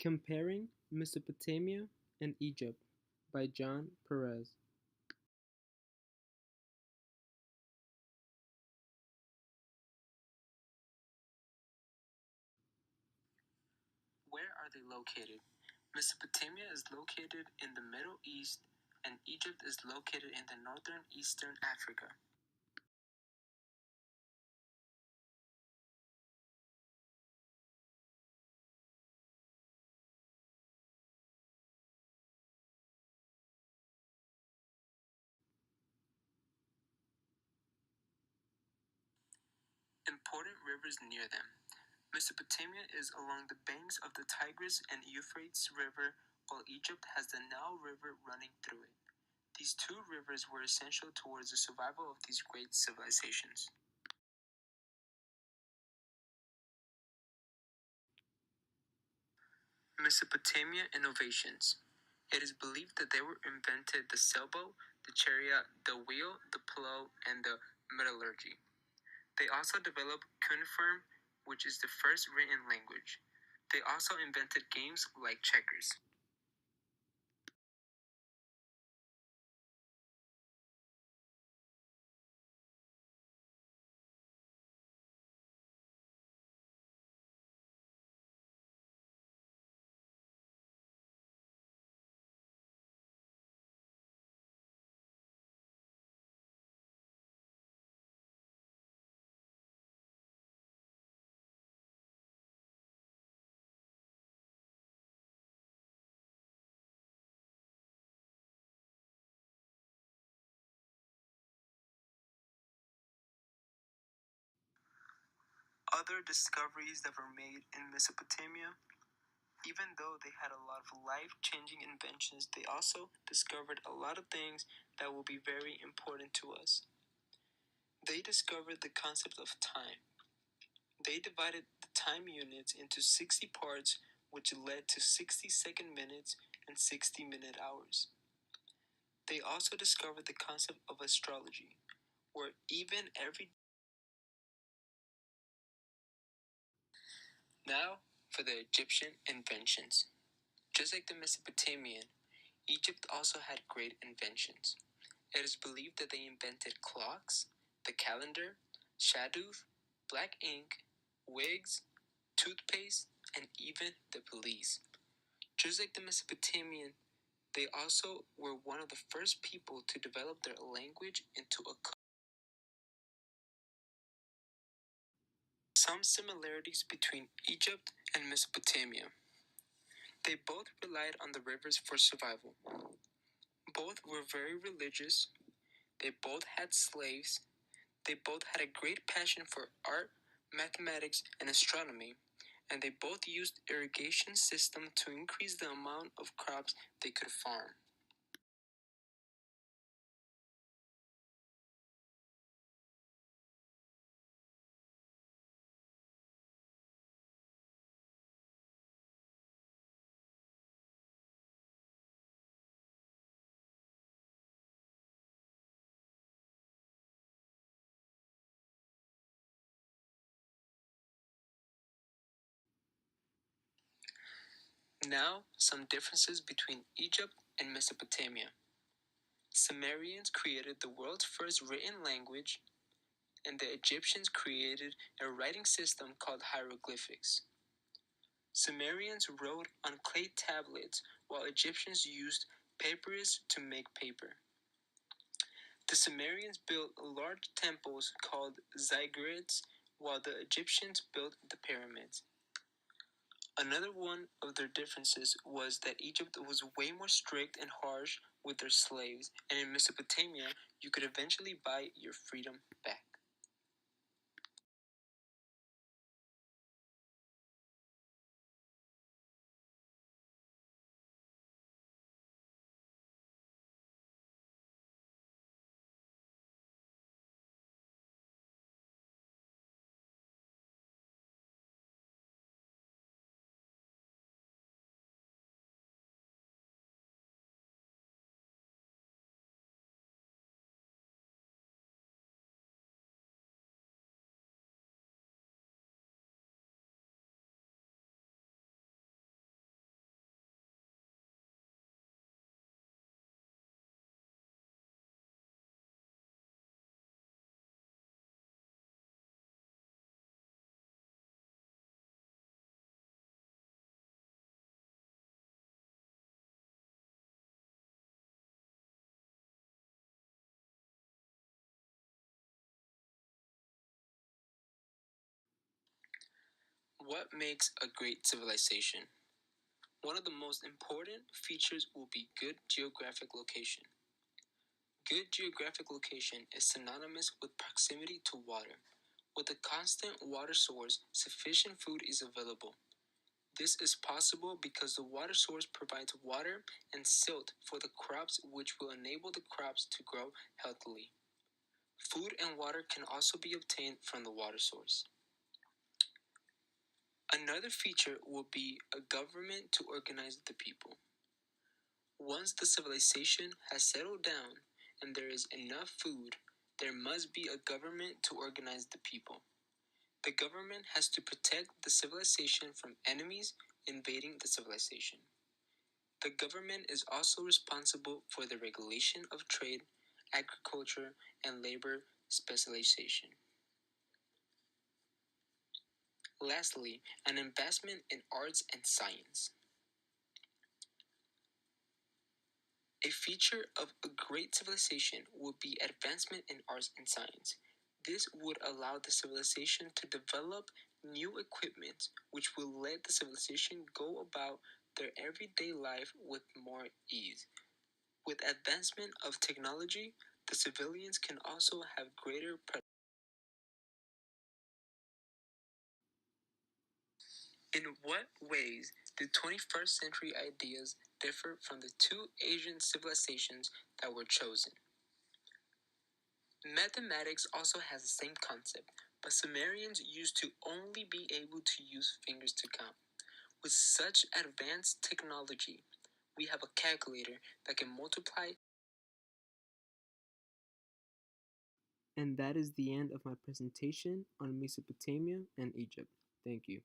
Comparing Mesopotamia and Egypt by John Perez. Where are they located? Mesopotamia is located in the Middle East, and Egypt is located in the northern eastern Africa. Important rivers near them. Mesopotamia is along the banks of the Tigris and Euphrates River, while Egypt has the Nile River running through it. These two rivers were essential towards the survival of these great civilizations. Mesopotamia innovations. It is believed that they were invented the sailboat, the chariot, the wheel, the plow, and the metallurgy. They also developed cuneiform, which is the first written language. They also invented games like checkers. Other discoveries that were made in Mesopotamia. Even though they had a lot of life-changing inventions, they also discovered a lot of things that will be very important to us. They discovered the concept of time. They divided the time units into 60 parts, which led to 60-second minutes and 60-minute hours. They also discovered the concept of astrology, where even every. Now for the Egyptian inventions. Just like the Mesopotamian, Egypt also had great inventions. It is believed that they invented clocks, the calendar, shadoof, black ink, wigs, toothpaste, and even the police. Just like the Mesopotamian, they also were one of the first people to develop their language into a code. Some similarities between Egypt and Mesopotamia. They both relied on the rivers for survival. Both were very religious. They both had slaves. They both had a great passion for art, mathematics, and astronomy, and they both used irrigation system to increase the amount of crops they could farm. Now, some differences between Egypt and Mesopotamia. Sumerians created the world's first written language, and the Egyptians created a writing system called hieroglyphics. Sumerians wrote on clay tablets, while Egyptians used papyrus to make paper. The Sumerians built large temples called ziggurats, while the Egyptians built the pyramids. Another one of their differences was that Egypt was way more strict and harsh with their slaves, and in Mesopotamia, you could eventually buy your freedom back. What makes a great civilization? One of the most important features will be good geographic location. Good geographic location is synonymous with proximity to water. With a constant water source, sufficient food is available. This is possible because the water source provides water and silt for the crops, which will enable the crops to grow healthily. Food and water can also be obtained from the water source. Another feature will be a government to organize the people. Once the civilization has settled down and there is enough food, there must be a government to organize the people. The government has to protect the civilization from enemies invading the civilization. The government is also responsible for the regulation of trade, agriculture, and labor specialization. Lastly, an investment in arts and science. A feature of a great civilization would be advancement in arts and science. This would allow the civilization to develop new equipment which will let the civilization go about their everyday life with more ease. With advancement of technology, the civilians can also have greater In what ways did 21st century ideas differ from the two Asian civilizations that were chosen? Mathematics also has the same concept, but Sumerians used to only be able to use fingers to count. With such advanced technology, we have a calculator that can multiply. And that is the end of my presentation on Mesopotamia and Egypt. Thank you.